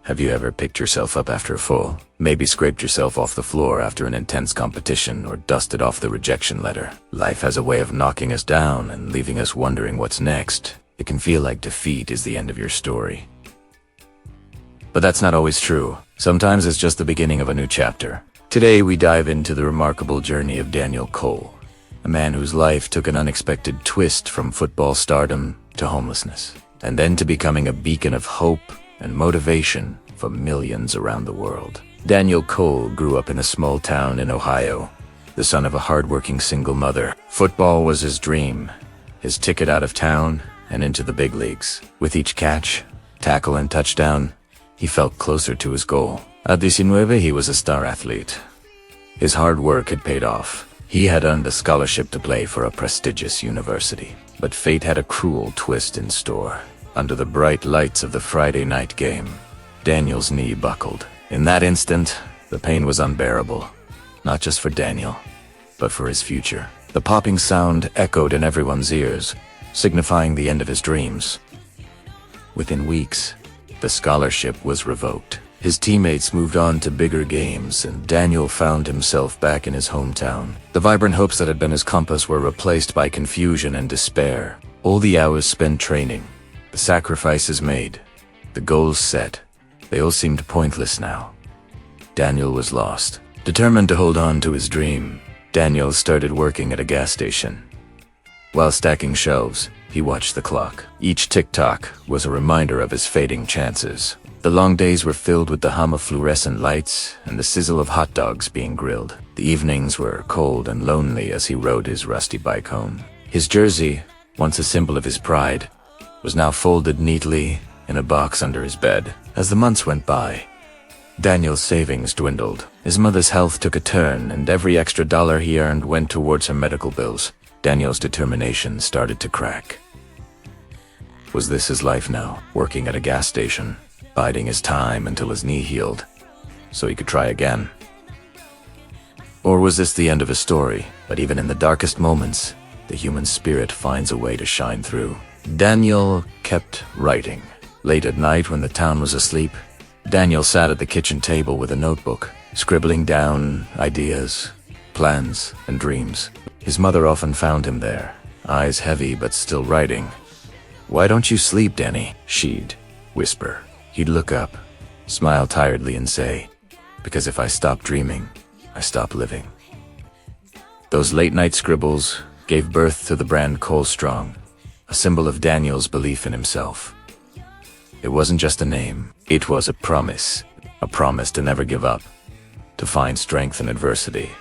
Have you ever picked yourself up after a fall? Maybe scraped yourself off the floor after an intense competition or dusted off the rejection letter? Life has a way of knocking us down and leaving us wondering what's next. It can feel like defeat is the end of your story. But that's not always true. Sometimes it's just the beginning of a new chapter. Today we dive into the remarkable journey of Daniel Cole, a man whose life took an unexpected twist from football stardom to homelessness, and then to becoming a beacon of hope and motivation for millions around the world. Daniel Cole grew up in a small town in Ohio, the son of a hardworking single mother. Football was his dream, his ticket out of town and into the big leagues. With each catch, tackle, and touchdown, he felt closer to his goal. At 19, he was a star athlete. His hard work had paid off. He had earned a scholarship to play for a prestigious university. But fate had a cruel twist in store. Under the bright lights of the Friday night game, Daniel's knee buckled. In that instant, the pain was unbearable, not just for Daniel, but for his future. The popping sound echoed in everyone's ears, signifying the end of his dreams. Within weeks, the scholarship was revoked. His teammates moved on to bigger games, and Daniel found himself back in his hometown. The vibrant hopes that had been his compass were replaced by confusion and despair. All the hours spent training, the sacrifices made, the goals set, they all seemed pointless now. Daniel was lost. Determined to hold on to his dream, Daniel started working at a gas station. While stacking shelves, he watched the clock. Each tick-tock was a reminder of his fading chances. The long days were filled with the hum of fluorescent lights and the sizzle of hot dogs being grilled. The evenings were cold and lonely as he rode his rusty bike home. His jersey, once a symbol of his pride, was now folded neatly in a box under his bed. As the months went by, Daniel's savings dwindled. His mother's health took a turn, and every extra dollar he earned went towards her medical bills. Daniel's determination started to crack. Was this his life now? Working at a gas station, biding his time until his knee healed, so he could try again? Or was this the end of his story? But even in the darkest moments, the human spirit finds a way to shine through. Daniel kept writing. Late at night when the town was asleep, Daniel sat at the kitchen table with a notebook, scribbling down ideas, plans, and dreams. His mother often found him there, eyes heavy but still writing. "Why don't you sleep, Danny?" she'd whisper. He'd look up, smile tiredly, and say, "Because if I stop dreaming, I stop living." Those late-night scribbles gave birth to the brand Cole Strong, a symbol of Daniel's belief in himself. It wasn't just a name, it was a promise to never give up, to find strength in adversity,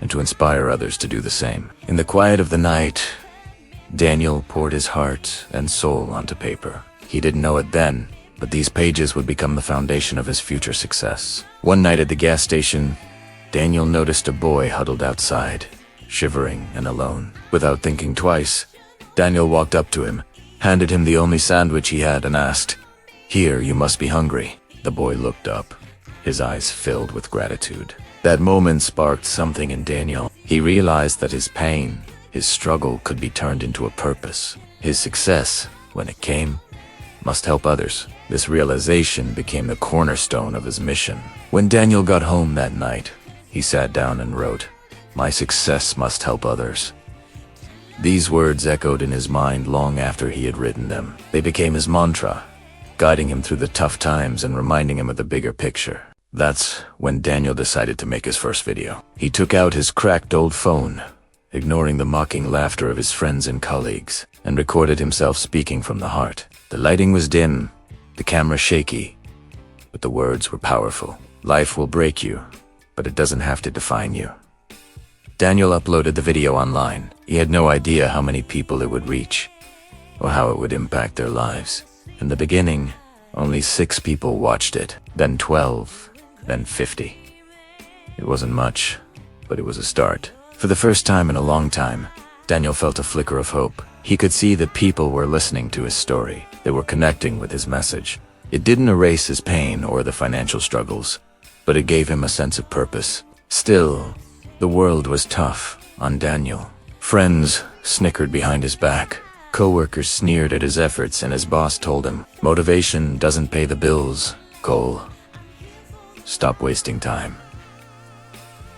and to inspire others to do the same. In the quiet of the night, Daniel poured his heart and soul onto paper. He didn't know it then, but these pages would become the foundation of his future success. One night at the gas station, Daniel noticed a boy huddled outside, shivering and alone. Without thinking twice, Daniel walked up to him, handed him the only sandwich he had, and asked, "Here, you must be hungry." The boy looked up, his eyes filled with gratitude. That moment sparked something in Daniel. He realized that his pain, his struggle, could be turned into a purpose. His success, when it came, must help others. This realization became the cornerstone of his mission. When Daniel got home that night, he sat down and wrote, "My success must help others." These words echoed in his mind long after he had written them. They became his mantra, guiding him through the tough times and reminding him of the bigger picture. That's when Daniel decided to make his first video. He took out his cracked old phone, ignoring the mocking laughter of his friends and colleagues, and recorded himself speaking from the heart. The lighting was dim, the camera shaky, but the words were powerful. Life will break you, but it doesn't have to define you. Daniel uploaded the video online. He had no idea how many people it would reach, or how it would impact their lives. In the beginning, only 6 people watched it, then 12, then 50. It wasn't much, but it was a start. For the first time in a long time, Daniel felt a flicker of hope. He could see that people were listening to his story. They were connecting with his message. It didn't erase his pain or the financial struggles, but it gave him a sense of purpose. Still, the world was tough on Daniel. Friends snickered behind his back. Coworkers sneered at his efforts, and his boss told him, "Motivation doesn't pay the bills, Cole, stop wasting time.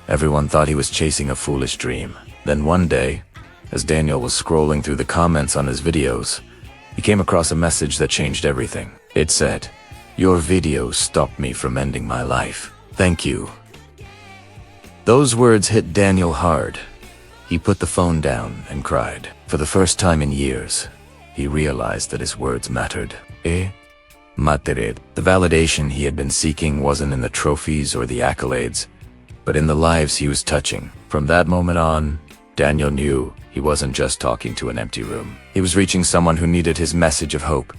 Everyone thought he was chasing a foolish dream. Then one day, as Daniel was scrolling through the comments on his videos, he came across a message that changed everything. It said, "Your video stopped me from ending my life. Thank you." Those words hit Daniel hard. He put the phone down and cried. For the first time in years, he realized that his words mattered. Mattered. The validation he had been seeking wasn't in the trophies or the accolades, but in the lives he was touching. From that moment on, Daniel knew he wasn't just talking to an empty room. He was reaching someone who needed his message of hope,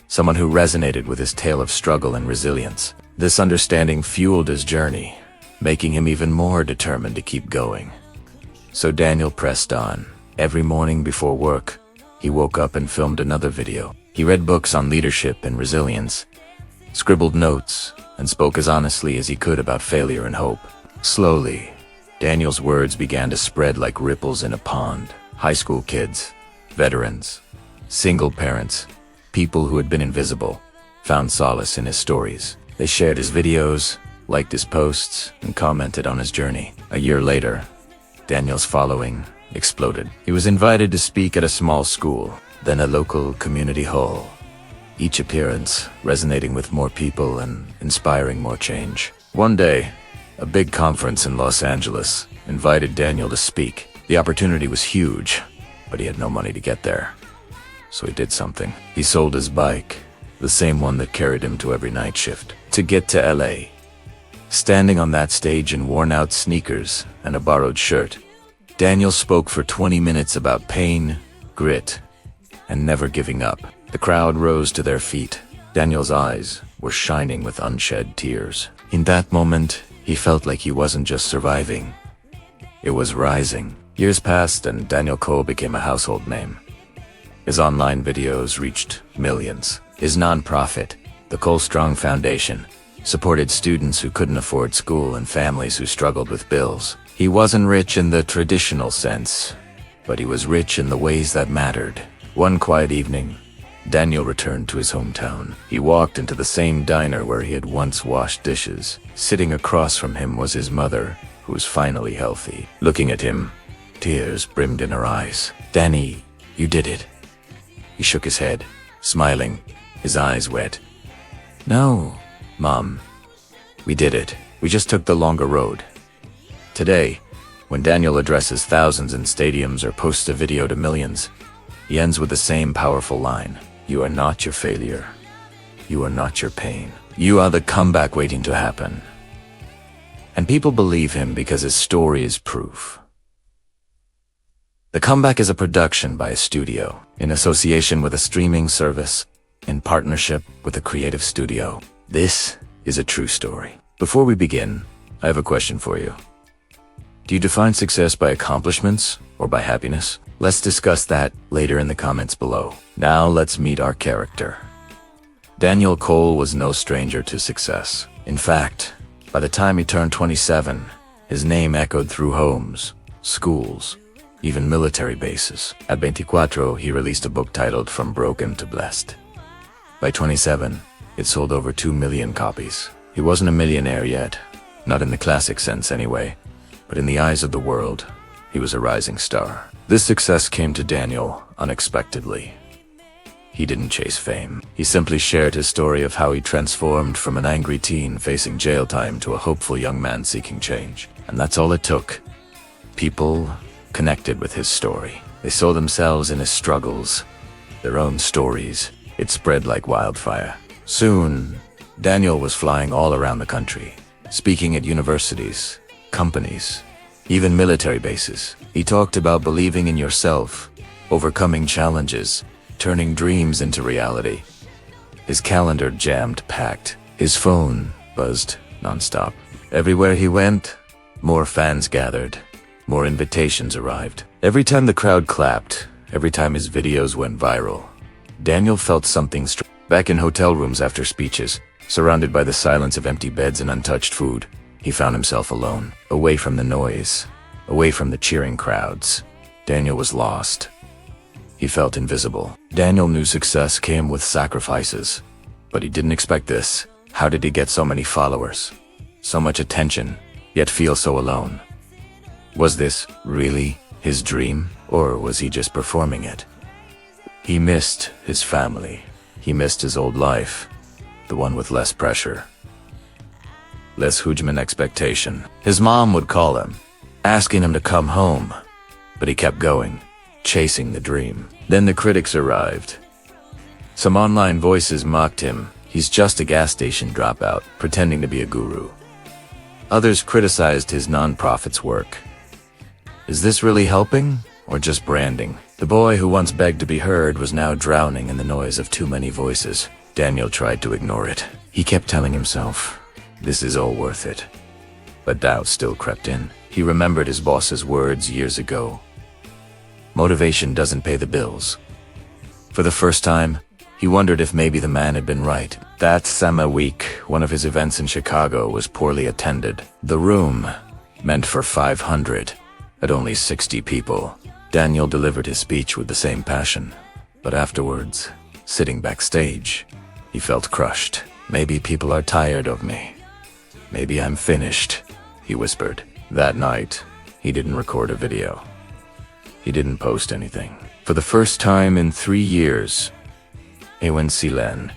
someone who resonated with his tale of struggle and resilience. This understanding fueled his journey, making him even more determined to keep going. So Daniel pressed on. Every morning before work, he woke up and filmed another video. He read books on leadership and resilience, scribbled notes, and spoke as honestly as he could about failure and hope. Slowly, Daniel's words began to spread like ripples in a pond. High school kids, veterans, single parents, people who had been invisible, found solace in his stories. They shared his videos, liked his posts, and commented on his journey. A year later, Daniel's following exploded. He was invited to speak at a small school, then a local community hall, each appearance resonating with more people and inspiring more change. One day, a big conference in Los Angeles invited Daniel to speak. The opportunity was huge, but he had no money to get there. So he did something. He sold his bike, the same one that carried him to every night shift, to get to LA. Standing on that stage in worn-out sneakers and a borrowed shirt, Daniel spoke for 20 minutes about pain, grit, and never giving up. The crowd rose to their feet. Daniel's eyes were shining with unshed tears. In that moment, he felt like he wasn't just surviving. It was rising. Years passed and Daniel Cole became a household name. His online videos reached millions. His nonprofit, the Cole Strong Foundation, supported students who couldn't afford school and families who struggled with bills. He wasn't rich in the traditional sense, but he was rich in the ways that mattered. One quiet evening, Daniel returned to his hometown. He walked into the same diner where he had once washed dishes. Sitting across from him was his mother, who was finally healthy. Looking at him, tears brimmed in her eyes. "Danny, you did it." He shook his head, smiling, his eyes wet. "No, Mom. We did it. We just took the longer road." Today, when Daniel addresses thousands in stadiums or posts a video to millions, he ends with the same powerful line. "You are not your failure. You are not your pain. You are the comeback waiting to happen." And people believe him because his story is proof. The Comeback is a production by a studio, in association with a streaming service, in partnership with a creative studio. This is a true story. Before we begin, I have a question for you. Do you define success by accomplishments or by happiness? Let's discuss that later in the comments below. Now let's meet our character. Daniel Cole was no stranger to success. In fact, by the time he turned 27, his name echoed through homes, schools, even military bases. At 24, he released a book titled From Broken to Blessed. By 27, it sold over 2 million copies. He wasn't a millionaire yet, not in the classic sense anyway, but in the eyes of the world, he was a rising star. This success came to Daniel unexpectedly. He didn't chase fame. He simply shared his story of how he transformed from an angry teen facing jail time to a hopeful young man seeking change. And that's all it took. People connected with his story. They saw themselves in his struggles, their own stories. It spread like wildfire. Soon, Daniel was flying all around the country, speaking at universities, companies, even military bases. He talked about believing in yourself, overcoming challenges, turning dreams into reality. His calendar jammed packed. His phone buzzed nonstop. Everywhere he went, more fans gathered, more invitations arrived. Every time the crowd clapped, every time his videos went viral, Daniel felt something strange. Back in hotel rooms after speeches, surrounded by the silence of empty beds and untouched food, he found himself alone, away from the noise, away from the cheering crowds. Daniel was lost. He felt invisible. Daniel knew success came with sacrifices, but he didn't expect this. How did he get so many followers? So much attention, yet feel so alone? Was this really his dream, or was he just performing it? He missed his family. He missed his old life, the one with less pressure, less Hujman expectation. His mom would call him, asking him to come home, but he kept going, chasing the dream. Then the critics arrived. Some online voices mocked him. He's just a gas station dropout, pretending to be a guru. Others criticized his non-profit's work. Is this really helping, or just branding? The boy who once begged to be heard was now drowning in the noise of too many voices. Daniel tried to ignore it. He kept telling himself, this is all worth it. But doubt still crept in. He remembered his boss's words years ago. Motivation doesn't pay the bills. For the first time, he wondered if maybe the man had been right. That summer week, one of his events in Chicago was poorly attended. The room, meant for 500, had only 60 people. Daniel delivered his speech with the same passion. But afterwards, sitting backstage, he felt crushed. Maybe people are tired of me. Maybe I'm finished, he whispered. That night, he didn't record a video. He didn't post anything. For the first time in 3 years, he went silent.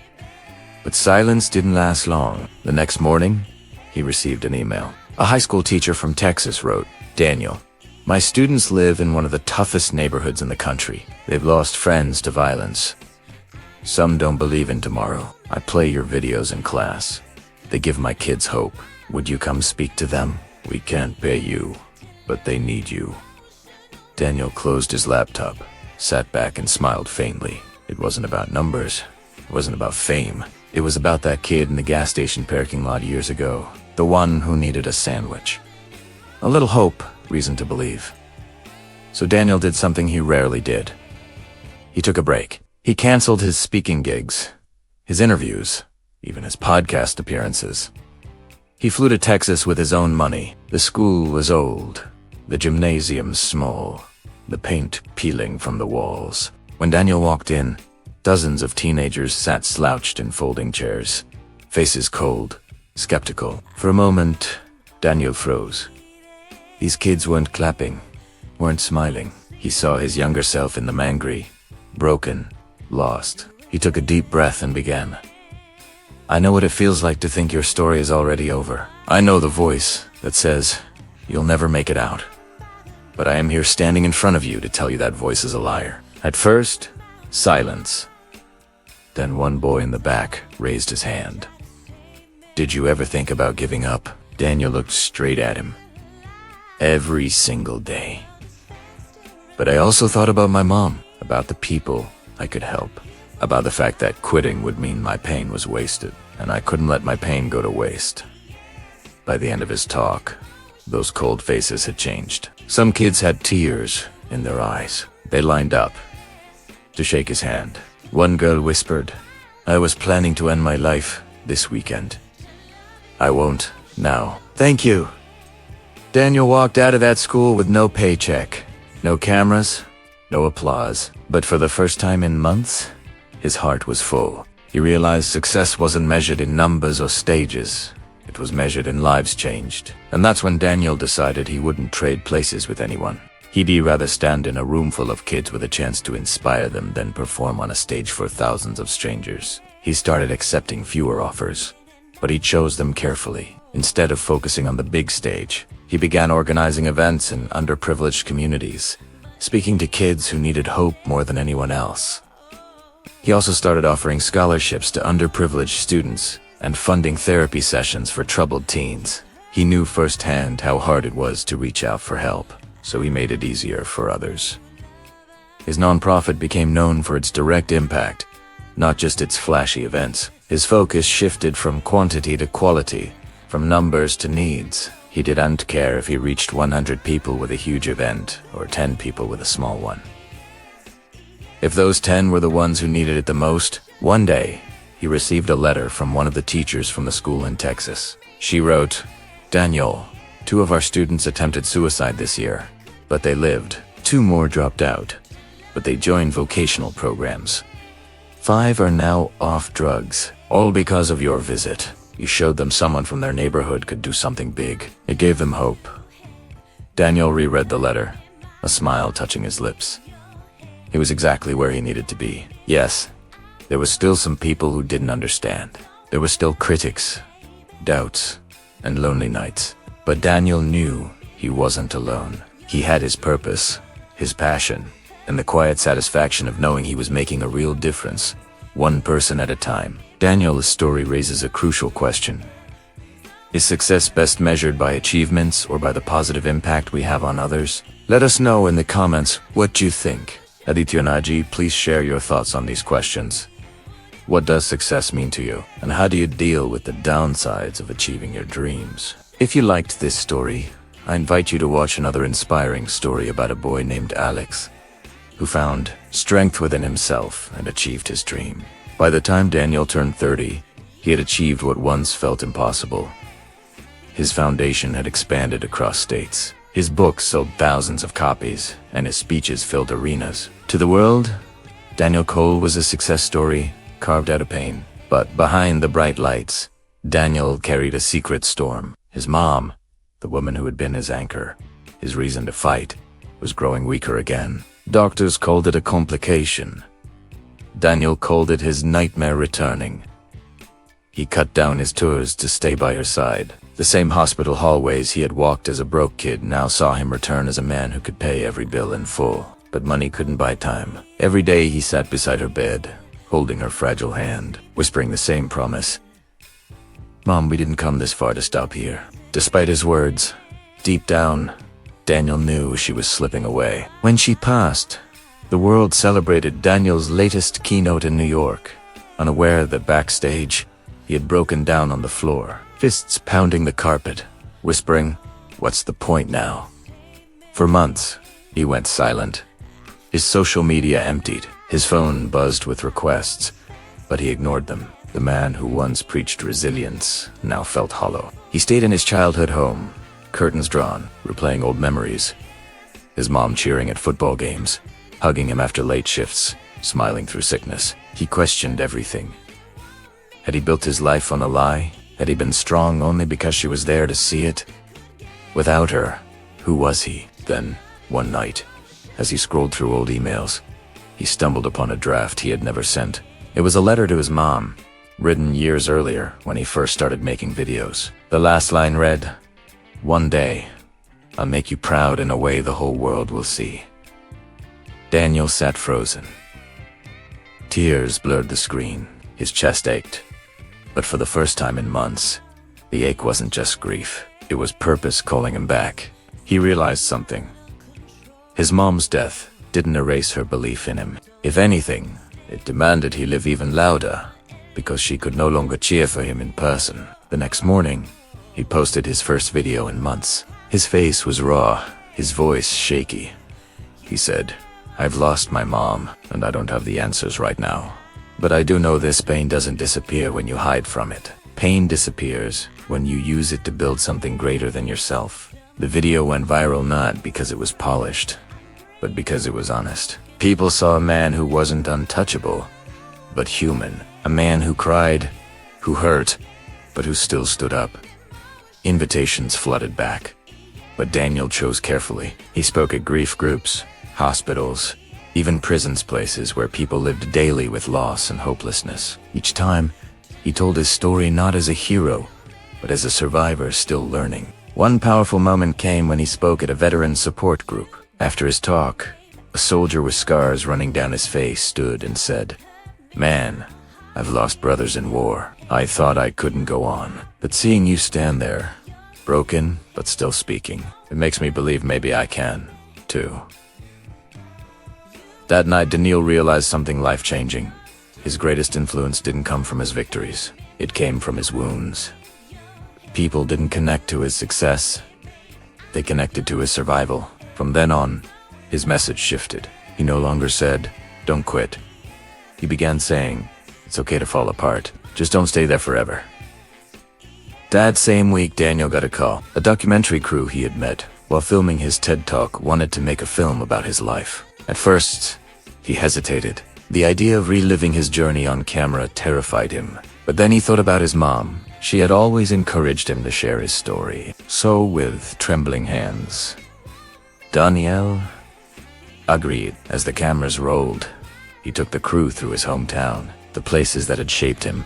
But silence didn't last long. The next morning, he received an email. A high school teacher from Texas wrote, Daniel, my students live in one of the toughest neighborhoods in the country. They've lost friends to violence. Some don't believe in tomorrow. I play your videos in class. They give my kids hope. Would you come speak to them? We can't pay you, but they need you. Daniel closed his laptop, sat back and smiled faintly. It wasn't about numbers. It wasn't about fame. It was about that kid in the gas station parking lot years ago. The one who needed a sandwich. A little hope, reason to believe. So Daniel did something he rarely did. He took a break. He canceled his speaking gigs, his interviews, even his podcast appearances. He flew to Texas with his own money. The school was old, the gymnasium small, the paint peeling from the walls. When Daniel walked in, dozens of teenagers sat slouched in folding chairs, faces cold, skeptical. For a moment, Daniel froze. These kids weren't clapping, weren't smiling. He saw his younger self in them, angry, broken, lost. He took a deep breath and began. I know what it feels like to think your story is already over. I know the voice that says, you'll never make it out. But I am here standing in front of you to tell you that voice is a liar. At first, silence. Then one boy in the back raised his hand. Did you ever think about giving up? Daniel looked straight at him. Every single day. But I also thought about my mom, about the people I could help, about the fact that quitting would mean my pain was wasted, and I couldn't let my pain go to waste. By the end of his talk, those cold faces had changed. Some kids had tears in their eyes. They lined up to shake his hand. One girl whispered, I was planning to end my life this weekend. I won't now. Thank you. Daniel walked out of that school with no paycheck, no cameras, no applause. But for the first time in months, his heart was full. He realized success wasn't measured in numbers or stages. It was measured in lives changed. And that's when Daniel decided he wouldn't trade places with anyone. He'd rather stand in a room full of kids with a chance to inspire them than perform on a stage for thousands of strangers. He started accepting fewer offers, but he chose them carefully. Instead of focusing on the big stage, he began organizing events in underprivileged communities, speaking to kids who needed hope more than anyone else. He also started offering scholarships to underprivileged students and funding therapy sessions for troubled teens. He knew firsthand how hard it was to reach out for help, so he made it easier for others. His nonprofit became known for its direct impact, not just its flashy events. His focus shifted from quantity to quality, from numbers to needs. He didn't care if he reached 100 people with a huge event or 10 people with a small one. If those 10 were the ones who needed it the most, one day, he received a letter from one of the teachers from the school in Texas. She wrote, Daniel, 2 of our students attempted suicide this year, but they lived. 2 more dropped out, but they joined vocational programs. 5 are now off drugs, all because of your visit. You showed them someone from their neighborhood could do something big. It gave them hope. Daniel reread the letter, a smile touching his lips. He was exactly where he needed to be. Yes, there was still some people who didn't understand. There were still critics, doubts, and lonely nights. But Daniel knew he wasn't alone. He had his purpose, his passion, and the quiet satisfaction of knowing he was making a real difference, one person at a time. Daniel's story raises a crucial question. Is success best measured by achievements or by the positive impact we have on others? Let us know in the comments what you think. Aditya Naji, please share your thoughts on these questions. What does success mean to you? And how do you deal with the downsides of achieving your dreams? If you liked this story, I invite you to watch another inspiring story about a boy named Alex, who found strength within himself and achieved his dream. By the time Daniel turned 30, he had achieved what once felt impossible. His foundation had expanded across states. His books sold thousands of copies, and his speeches filled arenas. To the world, Daniel Cole was a success story carved out of pain. But behind the bright lights, Daniel carried a secret storm. His mom, the woman who had been his anchor, his reason to fight, was growing weaker again. Doctors called it a complication. Daniel called it his nightmare returning. He cut down his tours to stay by her side. The same hospital hallways he had walked as a broke kid now saw him return as a man who could pay every bill in full. But money couldn't buy time. Every day he sat beside her bed, holding her fragile hand, whispering the same promise. Mom, we didn't come this far to stop here. Despite his words, deep down, Daniel knew she was slipping away. When she passed, the world celebrated Daniel's latest keynote in New York, unaware that backstage, he had broken down on the floor, fists pounding the carpet, whispering, "What's the point now?" For months, he went silent. His social media emptied. His phone buzzed with requests, but he ignored them. The man who once preached resilience now felt hollow. He stayed in his childhood home, curtains drawn, replaying old memories. His mom cheering at football games, hugging him after late shifts, smiling through sickness. He questioned everything. Had he built his life on a lie? Had he been strong only because she was there to see it? Without her, who was he? Then, one night, as he scrolled through old emails, he stumbled upon a draft he had never sent. It was a letter to his mom, written years earlier when he first started making videos. The last line read, "One day, I'll make you proud in a way the whole world will see." Daniel sat frozen. Tears blurred the screen. His chest ached. But for the first time in months, the ache wasn't just grief. It was purpose calling him back. He realized something. His mom's death didn't erase her belief in him. If anything, it demanded he live even louder, because she could no longer cheer for him in person. The next morning, he posted his first video in months. His face was raw, his voice shaky. He said, "I've lost my mom, and I don't have the answers right now. But I do know this pain doesn't disappear when you hide from it. Pain disappears when you use it to build something greater than yourself." The video went viral not because it was polished, but because it was honest. People saw a man who wasn't untouchable, but human. A man who cried, who hurt, but who still stood up. Invitations flooded back, but Daniel chose carefully. He spoke at grief groups, hospitals, even prisons, places where people lived daily with loss and hopelessness. Each time, he told his story not as a hero, but as a survivor still learning. One powerful moment came when he spoke at a veteran support group. After his talk, a soldier with scars running down his face stood and said, "Man, I've lost brothers in war. I thought I couldn't go on. But seeing you stand there, broken but still speaking, it makes me believe maybe I can, too." That night, Daniel realized something life-changing. His greatest influence didn't come from his victories. It came from his wounds. People didn't connect to his success. They connected to his survival. From then on, his message shifted. He no longer said, "Don't quit." He began saying, "It's okay to fall apart. Just don't stay there forever." That same week, Daniel got a call. A documentary crew he had met while filming his TED Talk wanted to make a film about his life. At first, he hesitated. The idea of reliving his journey on camera terrified him. But then he thought about his mom. She had always encouraged him to share his story. So with trembling hands, Daniel agreed. As the cameras rolled, he took the crew through his hometown, the places that had shaped him,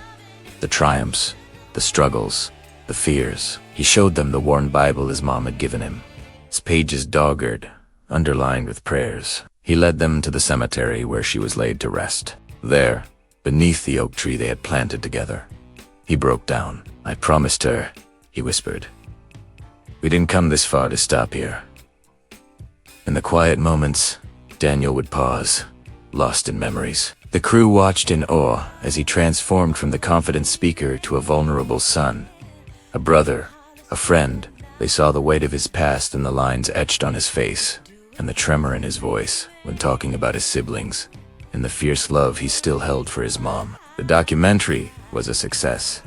the triumphs, the struggles, the fears. He showed them the worn Bible his mom had given him, its pages dog-eared, underlined with prayers. He led them to the cemetery where she was laid to rest. There, beneath the oak tree they had planted together, he broke down. "I promised her," he whispered. "We didn't come this far to stop here." In the quiet moments, Daniel would pause, lost in memories. The crew watched in awe as he transformed from the confident speaker to a vulnerable son, a brother, a friend. They saw the weight of his past in the lines etched on his face, and the tremor in his voice when talking about his siblings, and the fierce love he still held for his mom. The documentary was a success.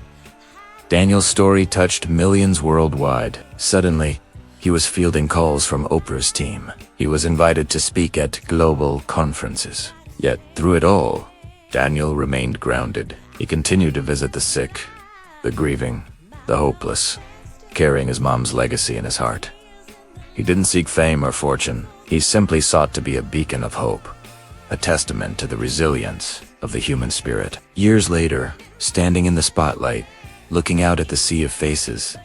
Daniel's story touched millions worldwide. Suddenly, he was fielding calls from Oprah's team. He was invited to speak at global conferences. Yet, through it all, Daniel remained grounded. He continued to visit the sick, the grieving, the hopeless, carrying his mom's legacy in his heart. He didn't seek fame or fortune. He simply sought to be a beacon of hope, a testament to the resilience of the human spirit. Years later, standing in the spotlight, looking out at the sea of faces,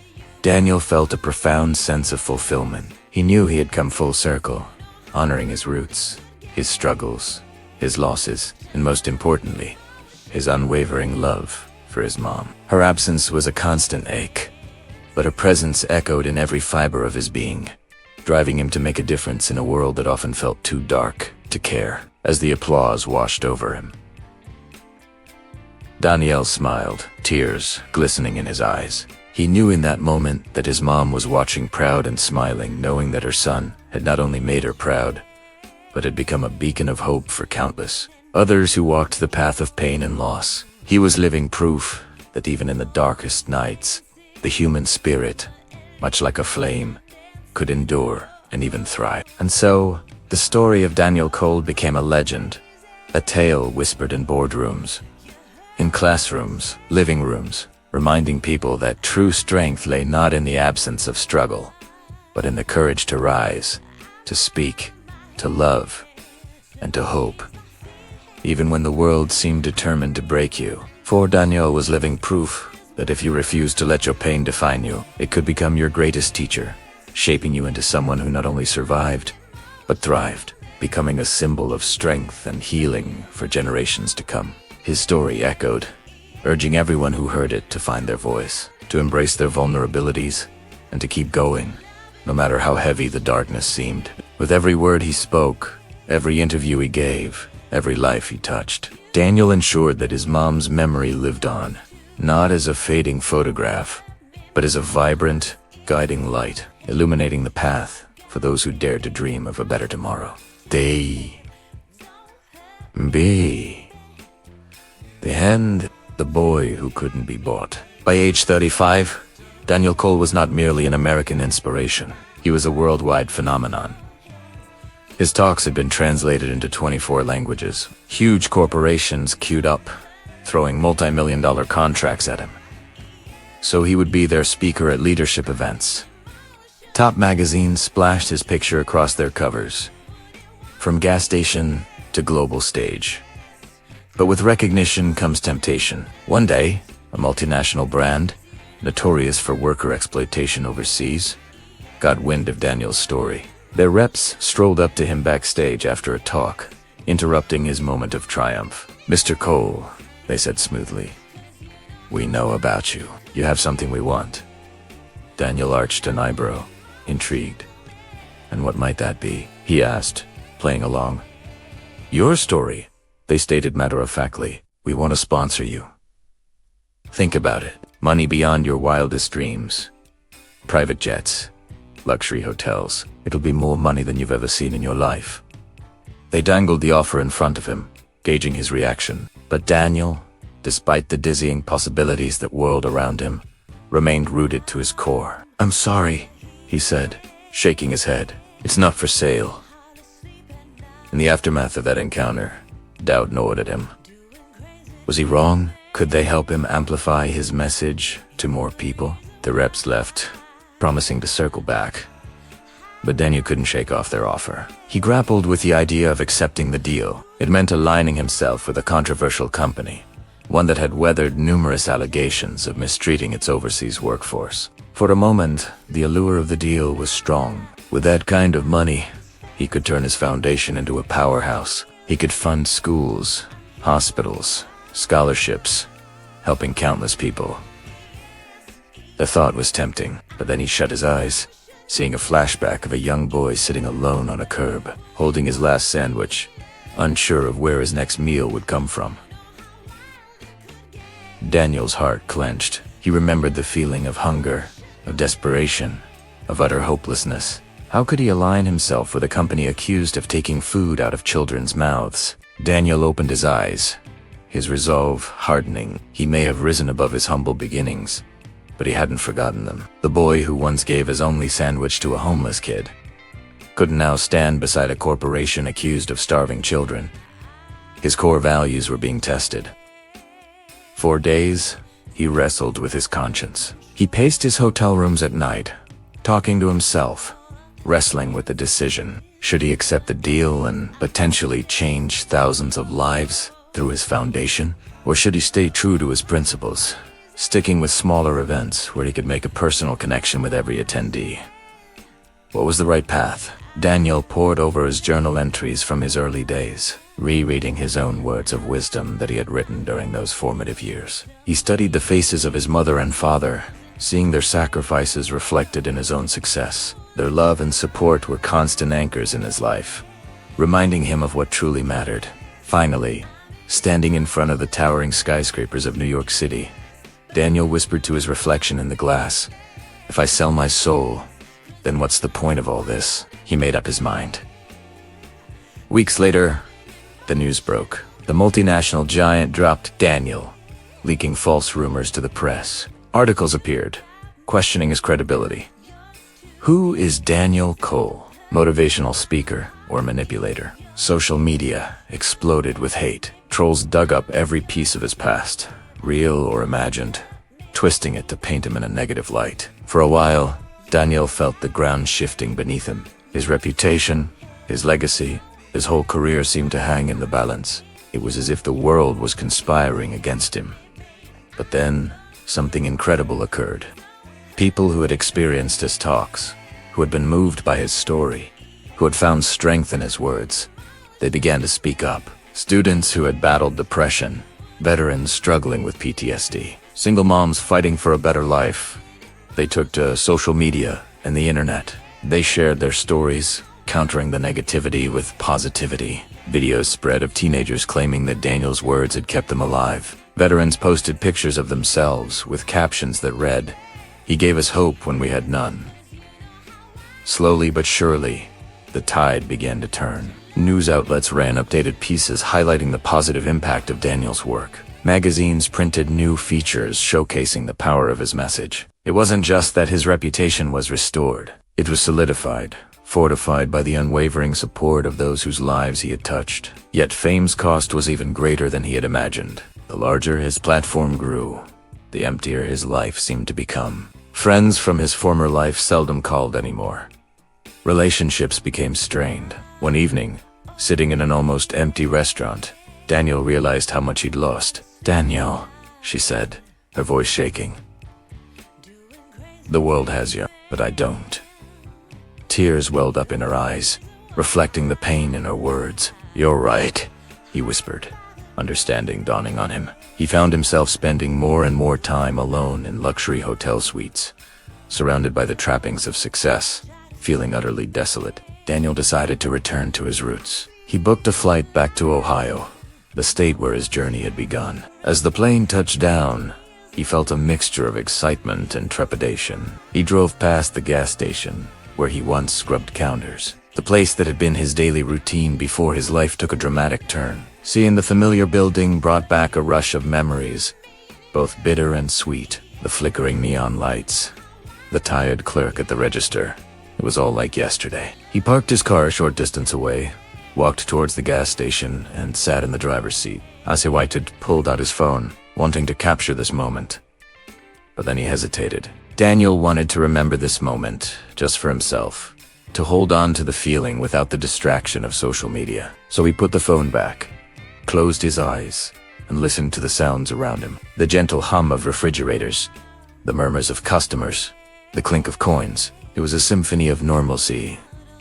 Daniel felt a profound sense of fulfillment. He knew he had come full circle, honoring his roots, his struggles, his losses, and most importantly, his unwavering love for his mom. Her absence was a constant ache, but her presence echoed in every fiber of his being, driving him to make a difference in a world that often felt too dark to care. As the applause washed over him, Daniel smiled, tears glistening in his eyes. He knew in that moment that his mom was watching, proud and smiling, knowing that her son had not only made her proud, but had become a beacon of hope for countless others who walked the path of pain and loss. He was living proof that even in the darkest nights, the human spirit, much like a flame, could endure and even thrive. And so, the story of Daniel Cole became a legend, a tale whispered in boardrooms, in classrooms, living rooms, reminding people that true strength lay not in the absence of struggle, but in the courage to rise, to speak, to love, and to hope, even when the world seemed determined to break you. For Daniel was living proof that if you refused to let your pain define you, it could become your greatest teacher, shaping you into someone who not only survived, but thrived, becoming a symbol of strength and healing for generations to come. His story echoed, urging everyone who heard it to find their voice, to embrace their vulnerabilities, and to keep going, no matter how heavy the darkness seemed. With every word he spoke, every interview he gave, every life he touched, Daniel ensured that his mom's memory lived on, not as a fading photograph, but as a vibrant, guiding light, illuminating the path for those who dared to dream of a better tomorrow. The end, the boy who couldn't be bought. By age 35, Daniel Cole was not merely an American inspiration. He was a worldwide phenomenon. His talks had been translated into 24 languages. Huge corporations queued up, throwing multi-million-dollar contracts at him, so he would be their speaker at leadership events. Top magazines splashed his picture across their covers, from gas station to global stage. But with recognition comes temptation. One day, a multinational brand, notorious for worker exploitation overseas, got wind of Daniel's story. Their reps strolled up to him backstage after a talk, interrupting his moment of triumph. "Mr. Cole," they said smoothly, "we know about you. You have something we want." Daniel arched an eyebrow, intrigued. "And what might that be?" he asked, playing along. "Your story," they stated matter-of-factly. "We want to sponsor you. Think about it. Money beyond your wildest dreams. Private jets, luxury hotels. It'll be more money than you've ever seen in your life." They dangled the offer in front of him, gauging his reaction. But Daniel, despite the dizzying possibilities that whirled around him, remained rooted to his core. "I'm sorry," he said, shaking his head. "It's not for sale." In the aftermath of that encounter, doubt gnawed at him. Was he wrong? Could they help him amplify his message to more people? The reps left, promising to circle back. But Daniel couldn't shake off their offer. He grappled with the idea of accepting the deal. It meant aligning himself with a controversial company, one that had weathered numerous allegations of mistreating its overseas workforce. For a moment, the allure of the deal was strong. With that kind of money, he could turn his foundation into a powerhouse. He could fund schools, hospitals, scholarships, helping countless people. The thought was tempting, but then he shut his eyes, seeing a flashback of a young boy sitting alone on a curb, holding his last sandwich, unsure of where his next meal would come from. Daniel's heart clenched. He remembered the feeling of hunger, of desperation, of utter hopelessness. How could he align himself with a company accused of taking food out of children's mouths? Daniel opened his eyes, his resolve hardening. He may have risen above his humble beginnings, but he hadn't forgotten them. The boy who once gave his only sandwich to a homeless kid couldn't now stand beside a corporation accused of starving children. His core values were being tested. For days, he wrestled with his conscience. He paced his hotel rooms at night, talking to himself, wrestling with the decision. Should he accept the deal and potentially change thousands of lives through his foundation? Or should he stay true to his principles, sticking with smaller events where he could make a personal connection with every attendee? What was the right path? Daniel pored over his journal entries from his early days, rereading his own words of wisdom that he had written during those formative years. He studied the faces of his mother and father, seeing their sacrifices reflected in his own success. Their love and support were constant anchors in his life, reminding him of what truly mattered. Finally, standing in front of the towering skyscrapers of New York City, Daniel whispered to his reflection in the glass, "If I sell my soul, then what's the point of all this?" He made up his mind. Weeks later, the news broke. The multinational giant dropped Daniel, leaking false rumors to the press. Articles appeared, questioning his credibility. Who is Daniel Cole? Motivational speaker or manipulator? Social media exploded with hate. Trolls dug up every piece of his past, real or imagined, twisting it to paint him in a negative light. For a while, Daniel felt the ground shifting beneath him. His reputation, his legacy, his whole career seemed to hang in the balance. It was as if the world was conspiring against him. But then, something incredible occurred. People who had experienced his talks, who had been moved by his story, who had found strength in his words, they began to speak up. Students who had battled depression, veterans struggling with PTSD, single moms fighting for a better life. They took to social media and the internet. They shared their stories, countering the negativity with positivity. Videos spread of teenagers claiming that Daniel's words had kept them alive. Veterans posted pictures of themselves with captions that read, "He gave us hope when we had none." Slowly but surely, the tide began to turn. News outlets ran updated pieces highlighting the positive impact of Daniel's work. Magazines printed new features showcasing the power of his message. It wasn't just that his reputation was restored. It was solidified, fortified by the unwavering support of those whose lives he had touched. Yet fame's cost was even greater than he had imagined. The larger his platform grew, the emptier his life seemed to become. Friends from his former life seldom called anymore. Relationships became strained. One evening, sitting in an almost empty restaurant, Daniel realized how much he'd lost. "Daniel," she said, her voice shaking. "The world has you, but I don't." Tears welled up in her eyes, reflecting the pain in her words. "You're right," he whispered, understanding dawning on him. He found himself spending more and more time alone in luxury hotel suites, surrounded by the trappings of success. Feeling utterly desolate, Daniel decided to return to his roots. He booked a flight back to Ohio, the state where his journey had begun. As the plane touched down, he felt a mixture of excitement and trepidation. He drove past the gas station, where he once scrubbed counters, the place that had been his daily routine before his life took a dramatic turn. Seeing the familiar building brought back a rush of memories, both bitter and sweet. The flickering neon lights, the tired clerk at the register. It was all like yesterday. He parked his car a short distance away, walked towards the gas station, and sat in the driver's seat. As he waited, pulled out his phone. wanting to capture this moment. But then he hesitated. Daniel wanted to remember this moment, just for himself, to hold on to the feeling without the distraction of social media. So he put the phone back, closed his eyes, and listened to the sounds around him. The gentle hum of refrigerators, the murmurs of customers, the clink of coins. It was a symphony of normalcy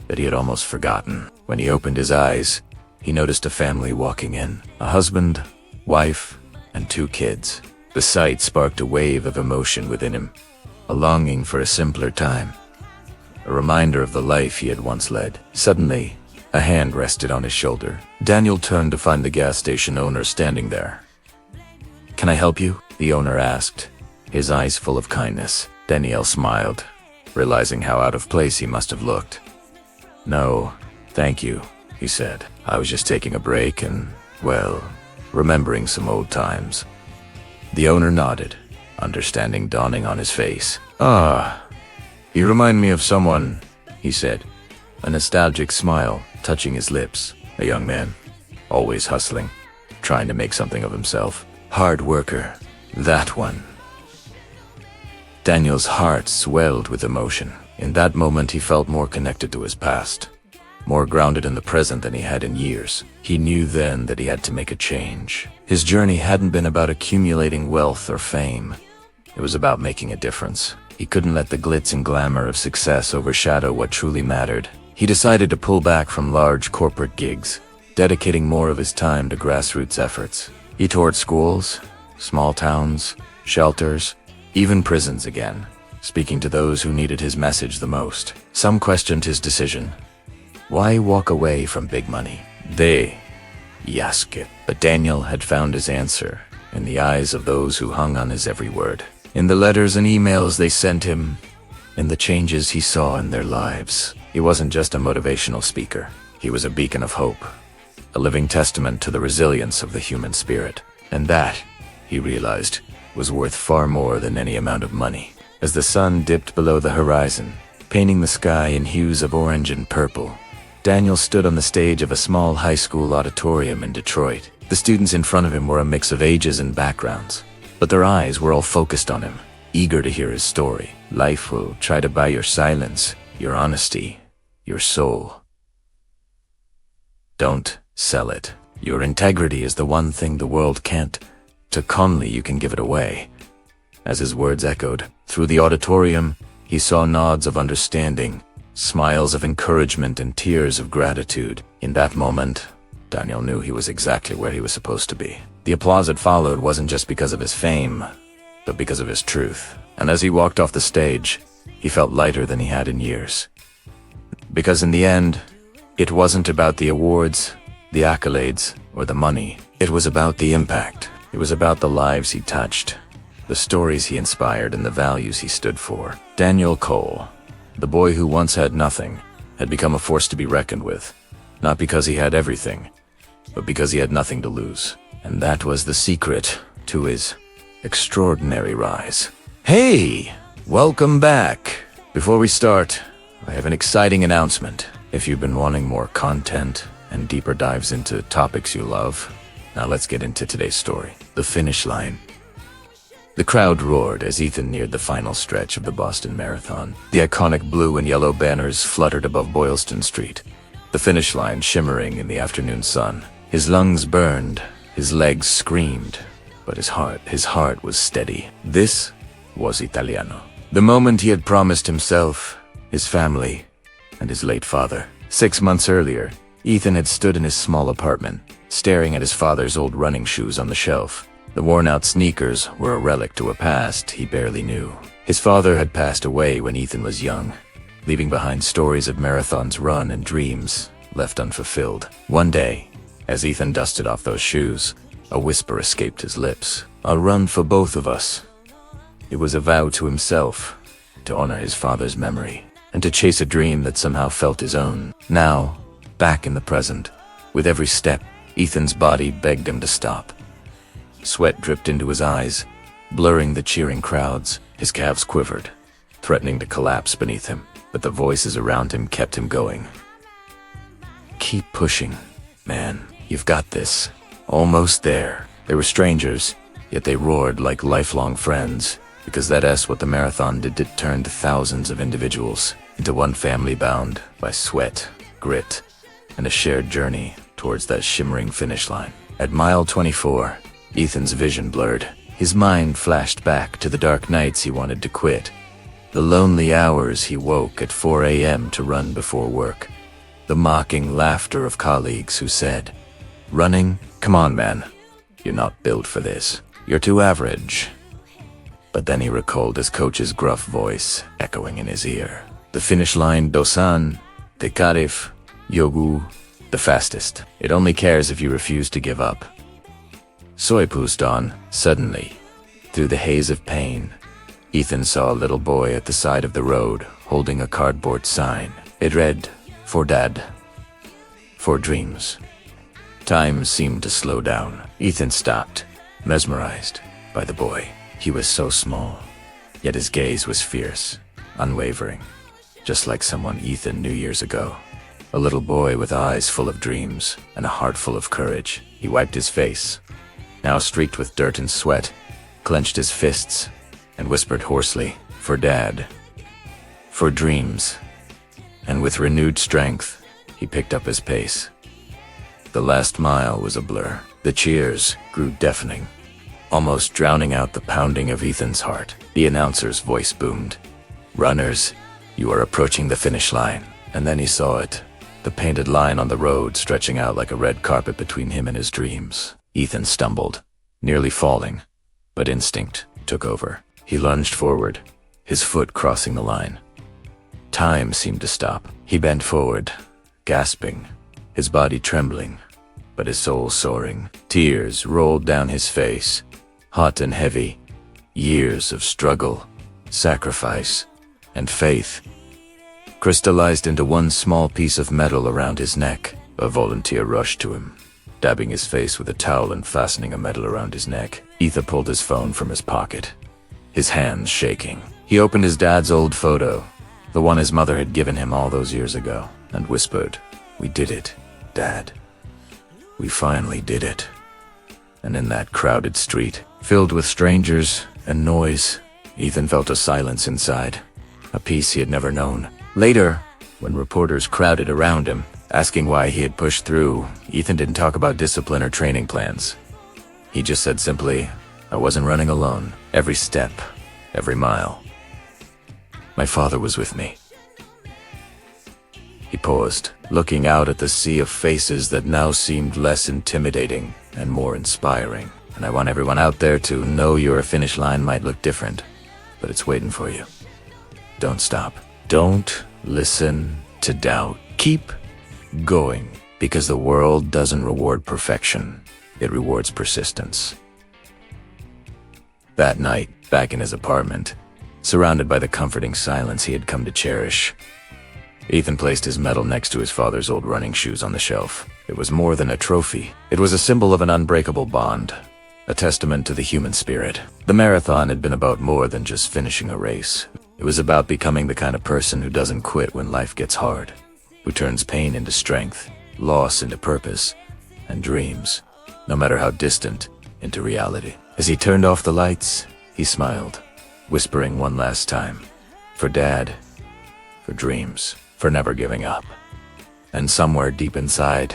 that he had almost forgotten. When he opened his eyes, he noticed a family walking in. A husband, wife, and 2 kids. The sight sparked a wave of emotion within him, a longing for a simpler time, a reminder of the life he had once led. Suddenly, a hand rested on his shoulder. Daniel turned to find the gas station owner standing there. "Can I help you?" the owner asked, his eyes full of kindness. Daniel smiled, realizing how out of place he must have looked. "No, thank you," he said. "I was just taking a break and, well, remembering some old times." The owner nodded, understanding dawning on his face. "Ah, you remind me of someone," he said, a nostalgic smile touching his lips. "A young man, always hustling, trying to make something of himself. Hard worker, that one." Daniel's heart swelled with emotion. In that moment, he felt more connected to his past, more grounded in the present than he had in years. He knew then that he had to make a change. His journey hadn't been about accumulating wealth or fame. It was about making a difference. He couldn't let the glitz and glamour of success overshadow what truly mattered. He decided to pull back from large corporate gigs, dedicating more of his time to grassroots efforts. He toured schools, small towns, shelters, even prisons again, speaking to those who needed his message the most. Some questioned his decision. Why walk away from big money? They asked it. But Daniel had found his answer in the eyes of those who hung on his every word. In the letters and emails they sent him, in the changes he saw in their lives. He wasn't just a motivational speaker. He was a beacon of hope, a living testament to the resilience of the human spirit. And that, he realized, was worth far more than any amount of money. As the sun dipped below the horizon, painting the sky in hues of orange and purple, Daniel stood on the stage of a small high school auditorium in Detroit. The students in front of him were a mix of ages and backgrounds, but their eyes were all focused on him, eager to hear his story. Life will try to buy your silence, your honesty, your soul. Don't sell it. Your integrity is the one thing the world can't. To Conley, you can give it away. As his words echoed through the auditorium, he saw nods of understanding, smiles of encouragement, and tears of gratitude. In that moment, Daniel knew he was exactly where he was supposed to be. The applause that followed wasn't just because of his fame, but because of his truth. And as he walked off the stage, he felt lighter than he had in years. Because in the end, it wasn't about the awards, the accolades, or the money. It was about the impact. It was about the lives he touched, the stories he inspired, and the values he stood for. Daniel Cole, the boy who once had nothing, had become a force to be reckoned with. Not because he had everything, but because he had nothing to lose. And that was the secret to his extraordinary rise. Hey, welcome back. Before we start, I have an exciting announcement. If you've been wanting more content and deeper dives into topics you love, now let's get into today's story. The finish line. The crowd roared as Ethan neared the final stretch of the Boston Marathon. The iconic blue and yellow banners fluttered above Boylston Street, the finish line shimmering in the afternoon sun. His lungs burned, his legs screamed, but his heart was steady. This was Italiano. The moment he had promised himself, his family, and his late father. 6 months earlier, Ethan had stood in his small apartment, staring at his father's old running shoes on the shelf. The worn-out sneakers were a relic to a past he barely knew. His father had passed away when Ethan was young, leaving behind stories of marathons run and dreams left unfulfilled. One day, as Ethan dusted off those shoes, a whisper escaped his lips. "I'll run for both of us." It was a vow to himself, to honor his father's memory, and to chase a dream that somehow felt his own. Now, back in the present, with every step, Ethan's body begged him to stop. Sweat dripped into his eyes, blurring the cheering crowds. His calves quivered, threatening to collapse beneath him, but the voices around him kept him going. "Keep pushing, man. You've got this." Almost there. They were strangers, yet they roared like lifelong friends, because that's what the marathon did. It turned thousands of individuals into one family bound by sweat, grit, and a shared journey towards that shimmering finish line. At mile 24, Ethan's vision blurred. His mind flashed back to the dark nights he wanted to quit, the lonely hours he woke at 4 a.m. to run before work, the mocking laughter of colleagues who said, "Running? Come on, man. You're not built for this. You're too average." But then he recalled his coach's gruff voice echoing in his ear. The finish line, Dosan, Tekarif, Yogu, the fastest. It only cares if you refuse to give up. Soy pushed on. Suddenly, through the haze of pain, Ethan saw a little boy at the side of the road holding a cardboard sign. It read, "For Dad. For Dreams." Time seemed to slow down. Ethan stopped, mesmerized by the boy. He was so small, yet his gaze was fierce, unwavering, just like someone Ethan knew years ago. A little boy with eyes full of dreams and a heart full of courage. He wiped his face, now streaked with dirt and sweat, clenched his fists, and whispered hoarsely, "For Dad. For Dreams." And with renewed strength, he picked up his pace. The last mile was a blur. The cheers grew deafening, almost drowning out the pounding of Ethan's heart. The announcer's voice boomed, "Runners, you are approaching the finish line." And then he saw it, the painted line on the road stretching out like a red carpet between him and his dreams. Ethan stumbled, nearly falling, but instinct took over. He lunged forward, his foot crossing the line. Time seemed to stop. He bent forward, gasping, his body trembling, but his soul soaring. Tears rolled down his face, hot and heavy. Years of struggle, sacrifice, and faith crystallized into one small piece of metal around his neck. A volunteer rushed to him, dabbing his face with a towel and fastening a medal around his neck. Ethan pulled his phone from his pocket, his hands shaking. He opened his dad's old photo, the one his mother had given him all those years ago, and whispered, "We did it, Dad. We finally did it." And in that crowded street, filled with strangers and noise, Ethan felt a silence inside, a peace he had never known. Later, when reporters crowded around him, asking why he had pushed through, Ethan didn't talk about discipline or training plans. He just said simply, "I wasn't running alone. Every step, every mile. My father was with me." He paused, looking out at the sea of faces that now seemed less intimidating and more inspiring. "And I want everyone out there to know your finish line might look different, but it's waiting for you. Don't stop. Don't listen to doubt. Keep going, because the world doesn't reward perfection. It rewards persistence." That night, back in his apartment, surrounded by the comforting silence he had come to cherish, Ethan placed his medal next to his father's old running shoes on the shelf. It was more than a trophy. It was a symbol of an unbreakable bond, a testament to the human spirit. The marathon had been about more than just finishing a race. It was about becoming the kind of person who doesn't quit when life gets hard, who turns pain into strength, loss into purpose, and dreams, no matter how distant, into reality. As he turned off the lights, he smiled, whispering one last time, "For Dad, for Dreams, for never giving up." And somewhere deep inside,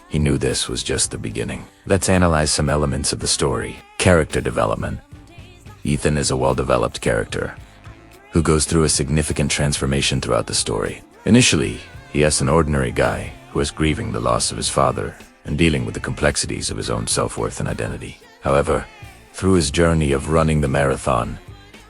he knew this was just the beginning. Let's analyze some elements of the story. Character development. Ethan is a well-developed character who goes through a significant transformation throughout the story. Initially, he is an ordinary guy who is grieving the loss of his father and dealing with the complexities of his own self-worth and identity. However, through his journey of running the marathon,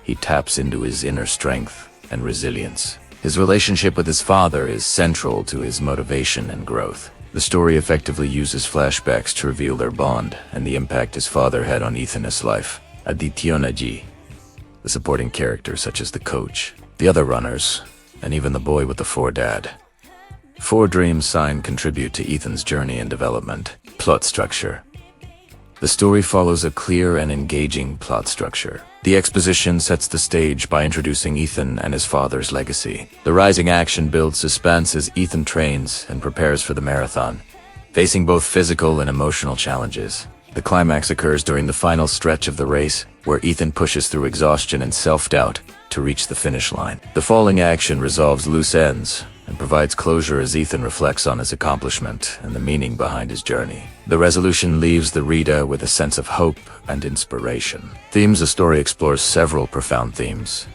he taps into his inner strength and resilience. His relationship with his father is central to his motivation and growth. The story effectively uses flashbacks to reveal their bond and the impact his father had on Ethan's life. Adityonaji, the supporting characters such as the coach, the other runners, and even the boy with the "For Dad, For Dreams" sign contribute to Ethan's journey and development. Plot structure. The story follows a clear and engaging plot structure. The exposition sets the stage by introducing Ethan and his father's legacy. The rising action builds suspense as Ethan trains and prepares for the marathon, facing both physical and emotional challenges. The climax occurs during the final stretch of the race, where Ethan pushes through exhaustion and self-doubt to reach the finish line. The falling action resolves loose ends and provides closure as Ethan reflects on his accomplishment and the meaning behind his journey. The resolution leaves the reader with a sense of hope and inspiration. Themes: the story explores several profound themes,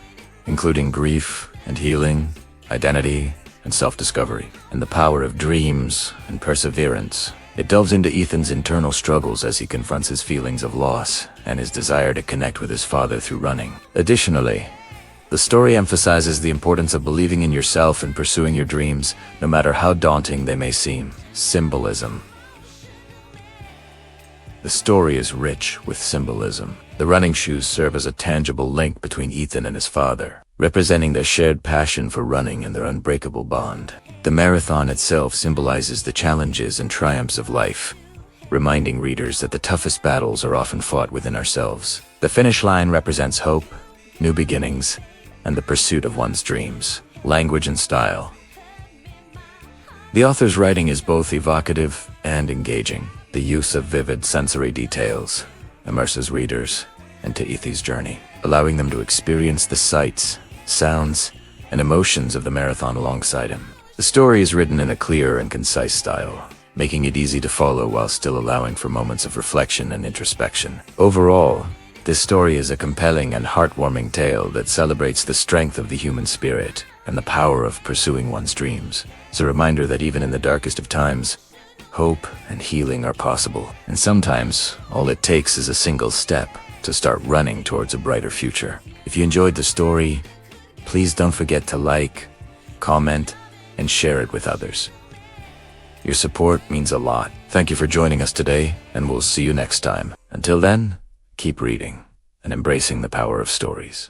including grief and healing, identity and self-discovery, and the power of dreams and perseverance. It delves into Ethan's internal struggles as he confronts his feelings of loss and his desire to connect with his father through running. Additionally, the story emphasizes the importance of believing in yourself and pursuing your dreams, no matter how daunting they may seem. Symbolism. The story is rich with symbolism. The running shoes serve as a tangible link between Ethan and his father, representing their shared passion for running and their unbreakable bond. The marathon itself symbolizes the challenges and triumphs of life, reminding readers that the toughest battles are often fought within ourselves. The finish line represents hope, new beginnings, and the pursuit of one's dreams. Language and style. The author's writing is both evocative and engaging. The use of vivid sensory details immerses readers into Ethan's journey, allowing them to experience the sights, sounds, and emotions of the marathon alongside him. The story is written in a clear and concise style, making it easy to follow while still allowing for moments of reflection and introspection. Overall, this story is a compelling and heartwarming tale that celebrates the strength of the human spirit and the power of pursuing one's dreams. It's a reminder that even in the darkest of times, hope and healing are possible, and sometimes all it takes is a single step to start running towards a brighter future. If you enjoyed the story, please don't forget to like, comment, and share it with others. Your support means a lot. Thank you for joining us today, and we'll see you next time. Until then, keep reading and embracing the power of stories.